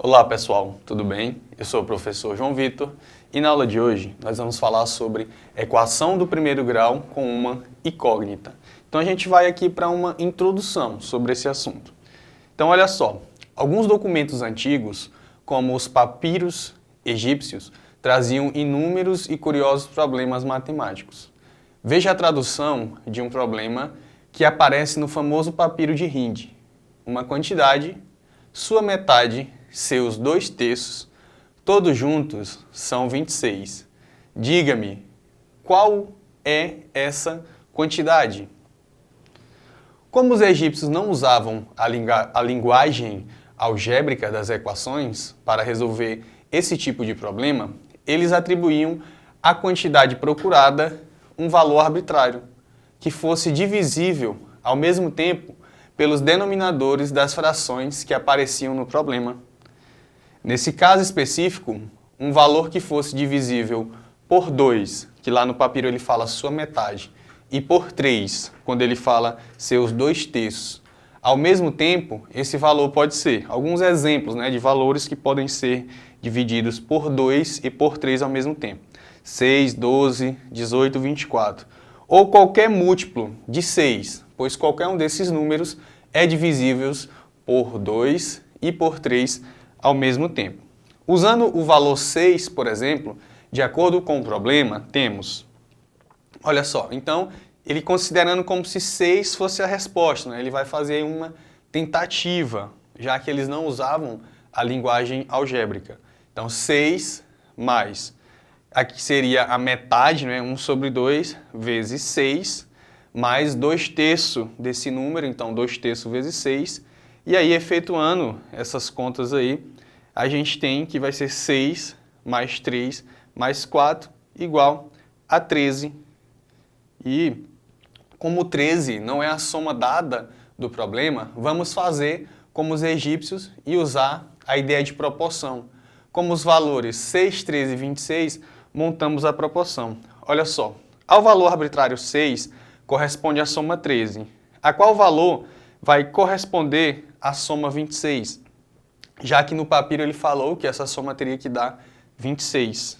Olá pessoal, tudo bem? Eu sou o professor João Vitor e na aula de hoje nós vamos falar sobre equação do primeiro grau com uma incógnita. Então a gente vai aqui para uma introdução sobre esse assunto. Então olha só, alguns documentos antigos, como os papiros egípcios, traziam inúmeros e curiosos problemas matemáticos. Veja a tradução de um problema que aparece no famoso papiro de Hind. Uma quantidade, sua metade, seus 2/3, todos juntos são 26. Diga-me, qual é essa quantidade? Como os egípcios não usavam a linguagem algébrica das equações para resolver esse tipo de problema, eles atribuíam à quantidade procurada um valor arbitrário, que fosse divisível ao mesmo tempo pelos denominadores das frações que apareciam no problema. Nesse caso específico, um valor que fosse divisível por 2, que lá no papiro ele fala sua metade, e por 3, quando ele fala seus 2/3. Ao mesmo tempo, esse valor pode ser alguns exemplos, de valores que podem ser divididos por 2 e por 3 ao mesmo tempo. 6, 12, 18, 24. Ou qualquer múltiplo de 6, pois qualquer um desses números é divisível por 2 e por 3 ao mesmo tempo. Usando o valor 6, por exemplo, de acordo com o problema, temos, olha só, então, ele considerando como se 6 fosse a resposta, ele vai fazer uma tentativa, já que eles não usavam a linguagem algébrica. Então, 6 mais, aqui seria a metade, 1/2 vezes 6, mais 2/3 desse número, então 2/3 vezes 6, e aí, efetuando essas contas aí, a gente tem que vai ser 6 mais 3 mais 4 igual a 13. E como 13 não é a soma dada do problema, vamos fazer como os egípcios e usar a ideia de proporção. Como os valores 6, 13 e 26, montamos a proporção. Olha só, ao valor arbitrário 6 corresponde à soma 13. A qual valor vai corresponder à soma 26? Já que no papiro ele falou que essa soma teria que dar 26.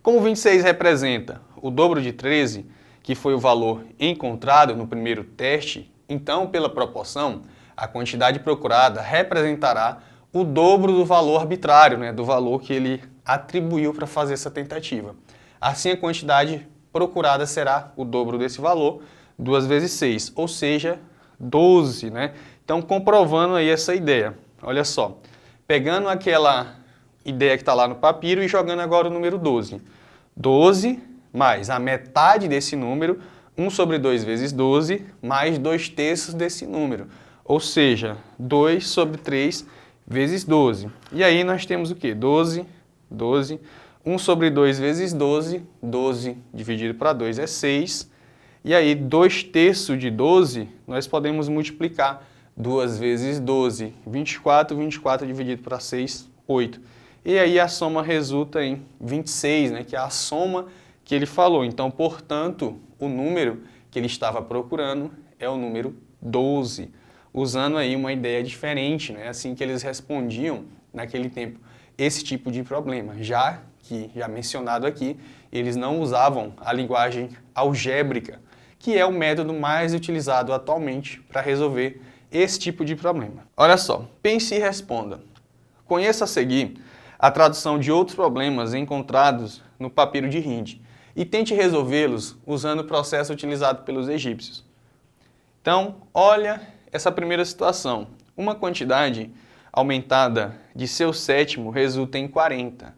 Como 26 representa o dobro de 13, que foi o valor encontrado no primeiro teste, então, pela proporção, a quantidade procurada representará o dobro do valor arbitrário, do valor que ele atribuiu para fazer essa tentativa. Assim, a quantidade procurada será o dobro desse valor, 2 vezes 6, ou seja, 12. Então, comprovando aí essa ideia, olha só, pegando aquela ideia que está lá no papiro e jogando agora o número 12. 12 mais a metade desse número, 1/2 vezes 12, mais 2/3 desse número. Ou seja, 2/3 vezes 12. E aí nós temos o quê? 12, 12, 1/2 vezes 12, 12 dividido para 2 é 6. E aí 2/3 de 12 nós podemos multiplicar. 2 vezes 12, 24, 24 dividido para 6, 8. E aí a soma resulta em 26, que é a soma que ele falou. Então, portanto, o número que ele estava procurando é o número 12, usando aí uma ideia diferente, assim que eles respondiam naquele tempo esse tipo de problema, já que, já mencionado aqui, eles não usavam a linguagem algébrica, que é o método mais utilizado atualmente para resolver esse tipo de problema. Olha só, pense e responda. Conheça a seguir a tradução de outros problemas encontrados no papiro de Hind e tente resolvê-los usando o processo utilizado pelos egípcios. Então, olha essa primeira situação. Uma quantidade aumentada de seu sétimo resulta em 40.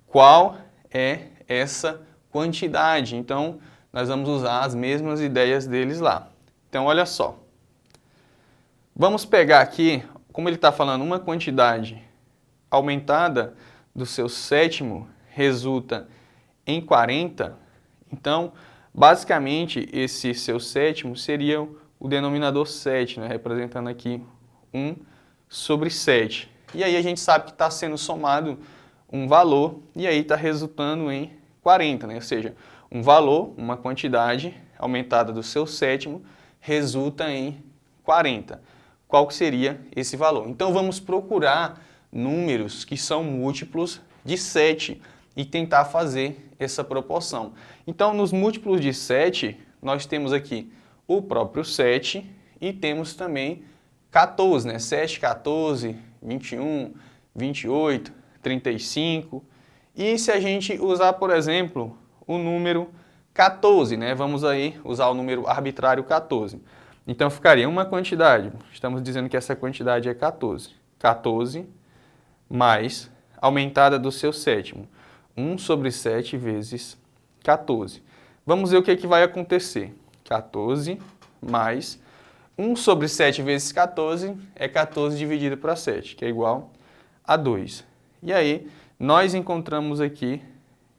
Qual é essa quantidade? Então, nós vamos usar as mesmas ideias deles lá. Então, olha só. Vamos pegar aqui, como ele está falando, uma quantidade aumentada do seu sétimo resulta em 40. Então, basicamente, esse seu sétimo seria o denominador 7, representando aqui 1/7. E aí a gente sabe que está sendo somado um valor e aí está resultando em 40, ou seja, um valor, uma quantidade aumentada do seu sétimo resulta em 40. Qual que seria esse valor? Então vamos procurar números que são múltiplos de 7 e tentar fazer essa proporção. Então, nos múltiplos de 7, nós temos aqui o próprio 7 e temos também 14, né? 7, 14, 21, 28, 35. E se a gente usar, por exemplo, o número 14, né? Vamos aí usar o número arbitrário 14. Então, ficaria uma quantidade, estamos dizendo que essa quantidade é 14. 14 mais aumentada do seu sétimo. 1 sobre 7 vezes 14. Vamos ver o que vai acontecer. 14 mais 1 sobre 7 vezes 14 é 14 dividido para 7, que é igual a 2. E aí, nós encontramos aqui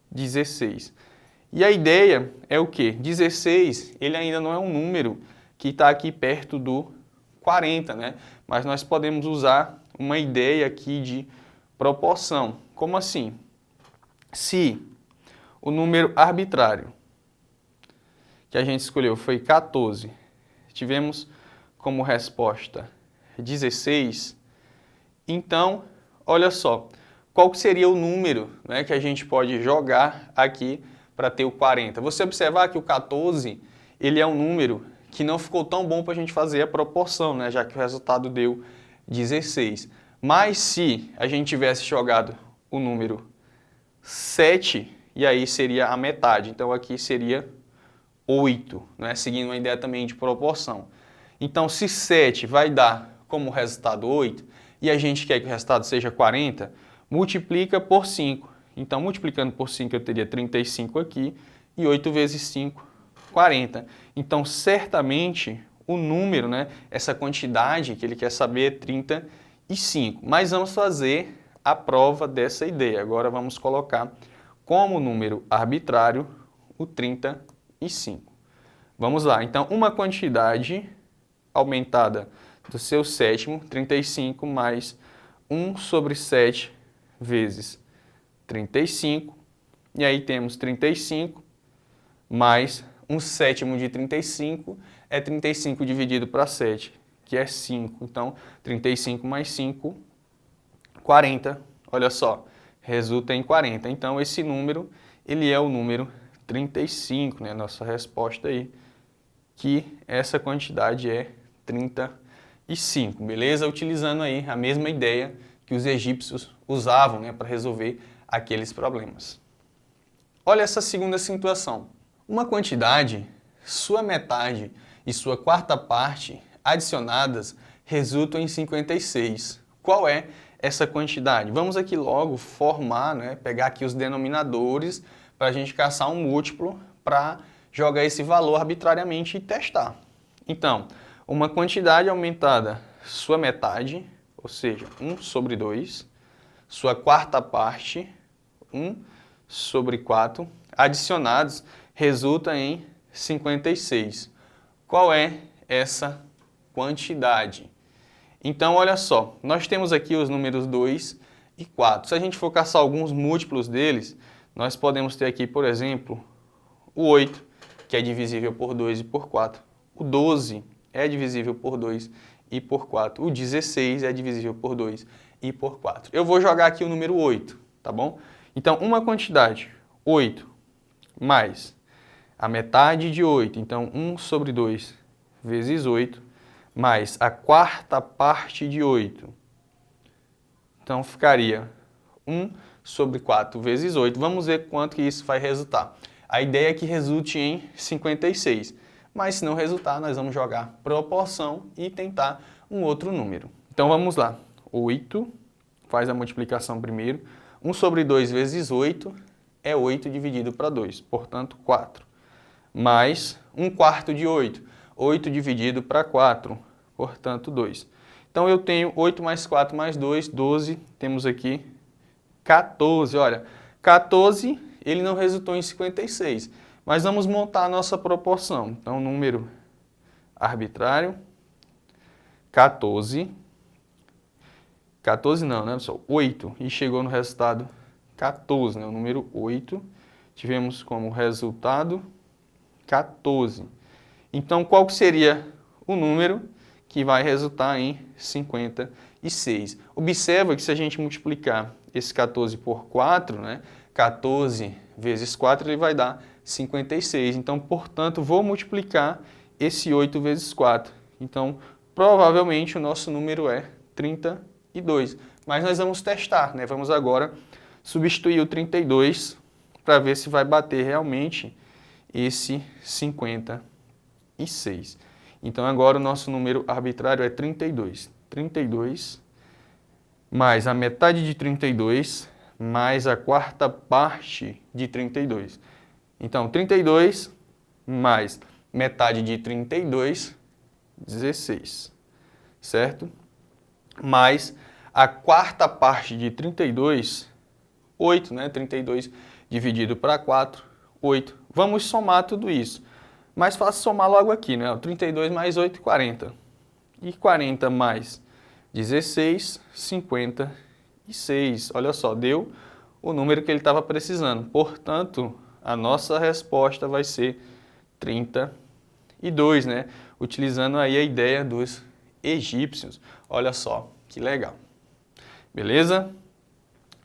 16. E a ideia é o quê? 16, ele ainda não é um número que está aqui perto do 40, né? Mas nós podemos usar uma ideia aqui de proporção. Como assim? Se o número arbitrário que a gente escolheu foi 14, tivemos como resposta 16, então, olha só, qual seria o número, né, que a gente pode jogar aqui para ter o 40? Você observar que o 14, ele é um número que não ficou tão bom para a gente fazer a proporção, né, já que o resultado deu 16. Mas se a gente tivesse jogado o número 7, e aí seria a metade, então aqui seria 8, né, seguindo uma ideia também de proporção. Então, se 7 vai dar como resultado 8, e a gente quer que o resultado seja 40, multiplica por 5. Então, multiplicando por 5, eu teria 35 aqui, e 8 vezes 5, 40. Então, certamente, o número, né, essa quantidade que ele quer saber é 35. Mas vamos fazer a prova dessa ideia. Agora, vamos colocar como número arbitrário o 35. Vamos lá. Então, uma quantidade aumentada do seu sétimo, 35, mais 1 sobre 7 vezes 35. E aí temos 35 mais 1 sétimo de 35 é 35 dividido para 7, que é 5. Então, 35 mais 5, 40. Olha só, resulta em 40. Então, esse número, ele é o número 35, né? Nossa resposta aí, que essa quantidade é 35, beleza? Utilizando aí a mesma ideia que os egípcios usavam, né, para resolver aqueles problemas. Olha essa segunda situação. Uma quantidade, sua metade e sua quarta parte adicionadas resultam em 56. Qual é essa quantidade? Vamos aqui logo formar, né, pegar aqui os denominadores para a gente caçar um múltiplo para jogar esse valor arbitrariamente e testar. Então, uma quantidade aumentada, sua metade, ou seja, 1 sobre 2, sua quarta parte, 1 sobre 4, adicionados, resulta em 56. Qual é essa quantidade? Então, olha só, nós temos aqui os números 2 e 4. Se a gente for caçar alguns múltiplos deles, nós podemos ter aqui, por exemplo, o 8, que é divisível por 2 e por 4. O 12 é divisível por 2 e por 4. O 16 é divisível por 2 e por 4. Eu vou jogar aqui o número 8, tá bom? Então, uma quantidade, 8, mais a metade de 8, então 1 sobre 2 vezes 8, mais a quarta parte de 8. Então, ficaria 1 sobre 4 vezes 8. Vamos ver quanto que isso vai resultar. A ideia é que resulte em 56. Mas se não resultar, nós vamos jogar proporção e tentar um outro número. Então vamos lá. 8, faz a multiplicação primeiro. 1 sobre 2 vezes 8 é 8 dividido para 2, portanto 4. Mais 1 quarto de 8. 8 dividido para 4, portanto 2. Então eu tenho 8 mais 4 mais 2, 12. Temos aqui 14. Olha, 14 ele não resultou em 56. Mas vamos montar a nossa proporção. Então, número arbitrário, 14. 14 não, né, pessoal? 8. E chegou no resultado 14, né? O número 8. Tivemos como resultado 14. Então, qual seria o número que vai resultar em 56? 6. Observa que se a gente multiplicar esse 14 por 4, né, 14 vezes 4, ele vai dar 56. Então, portanto, vou multiplicar esse 8 vezes 4. Então, provavelmente o nosso número é 32. Mas nós vamos testar, né? Vamos agora substituir o 32 para ver se vai bater realmente esse 56. Então, agora o nosso número arbitrário é 32. 32 mais a metade de 32 mais a quarta parte de 32. Então, 32 mais metade de 32, 16, certo? Mais a quarta parte de 32, 8, né? 32 dividido para 4, 8. Vamos somar tudo isso. Mais fácil somar logo aqui, né? 32 mais 8, 40. E 40 mais 16, 56. Olha só, deu o número que ele estava precisando. Portanto, a nossa resposta vai ser 32, né? Utilizando aí a ideia dos egípcios. Olha só, que legal. Beleza?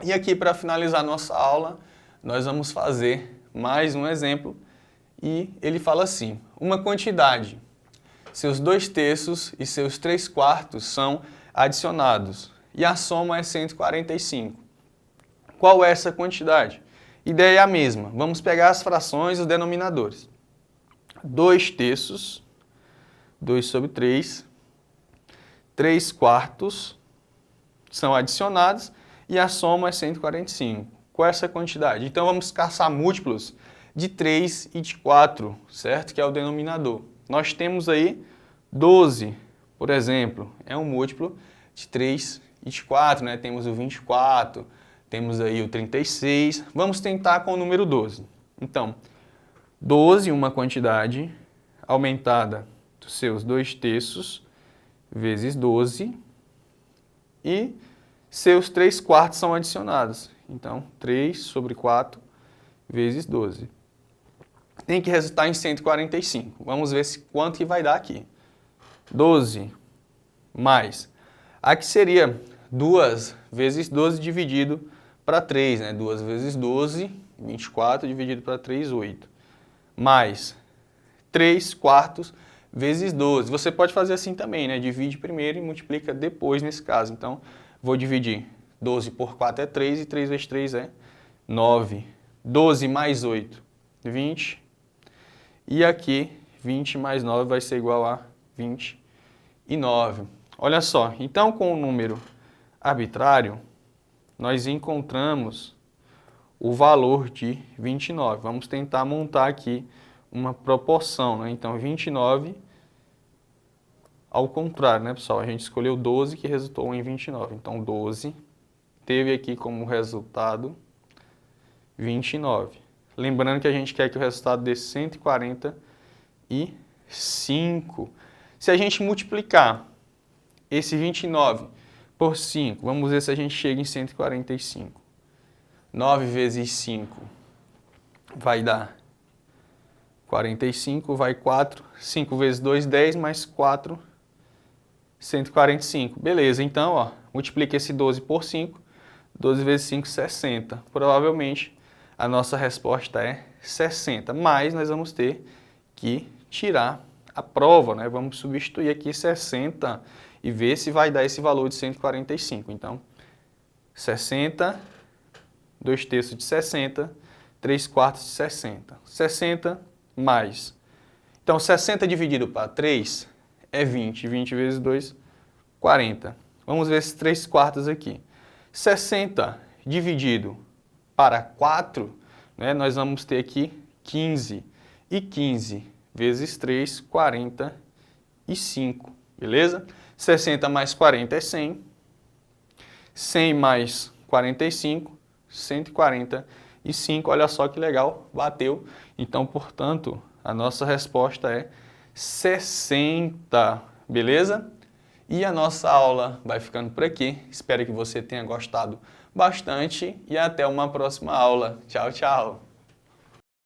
E aqui, para finalizar nossa aula, nós vamos fazer mais um exemplo. E ele fala assim, uma quantidade, seus 2/3 e seus 3/4 são adicionados, e a soma é 145. Qual é essa quantidade? Ideia é a mesma, vamos pegar as frações e os denominadores. 2/3, 2 sobre 3, 3/4 são adicionados e a soma é 145. Qual é essa quantidade? Então vamos caçar múltiplos de 3 e de 4, certo? Que é o denominador. Nós temos aí 12, por exemplo, é um múltiplo de 3 e de 4, né? Temos o 24, temos aí o 36. Vamos tentar com o número 12. Então, 12, uma quantidade aumentada dos seus 2/3 vezes 12 e seus 3/4 são adicionados. Então, 3 sobre 4 vezes 12. Tem que resultar em 145. Vamos ver quanto que vai dar aqui. 12 mais. Aqui seria 2 vezes 12 dividido para 3, né? 2 vezes 12, 24 dividido para 3, 8. Mais 3/4 vezes 12. Você pode fazer assim também, né? Divide primeiro e multiplica depois nesse caso. Então, vou dividir 12 por 4 é 3 e 3 vezes 3 é 9. 12 mais 8, 20. E aqui, 20 mais 9 vai ser igual a 29. Olha só, então com o número arbitrário, nós encontramos o valor de 29. Vamos tentar montar aqui uma proporção, né? Então, 29 ao contrário, né, pessoal? A gente escolheu 12, que resultou em 29. Então, 12 teve aqui como resultado 29. Lembrando que a gente quer que o resultado dê 145. Se a gente multiplicar esse 29 por 5, vamos ver se a gente chega em 145. 9 vezes 5 vai dar 45, vai 4. 5 vezes 2, 10, mais 4, 145. Beleza, então, ó, multiplica esse 12 por 5. 12 vezes 5, 60. Provavelmente a nossa resposta é 60, mas nós vamos ter que tirar a prova, né? Vamos substituir aqui 60 e ver se vai dar esse valor de 145. Então, 60, 2/3 de 60, 3/4 de 60. 60 mais. Então, 60 dividido para 3 é 20. 20 vezes 2, 40. Vamos ver esses 3/4 aqui. 60 dividido para 4, né, nós vamos ter aqui 15. E 15 vezes 3, 45. Beleza? 60 mais 40 é 100. 100 mais 45, 145. Olha só que legal, bateu. Então, portanto, a nossa resposta é 60. Beleza? E a nossa aula vai ficando por aqui. Espero que você tenha gostado bastante e até uma próxima aula. Tchau, tchau!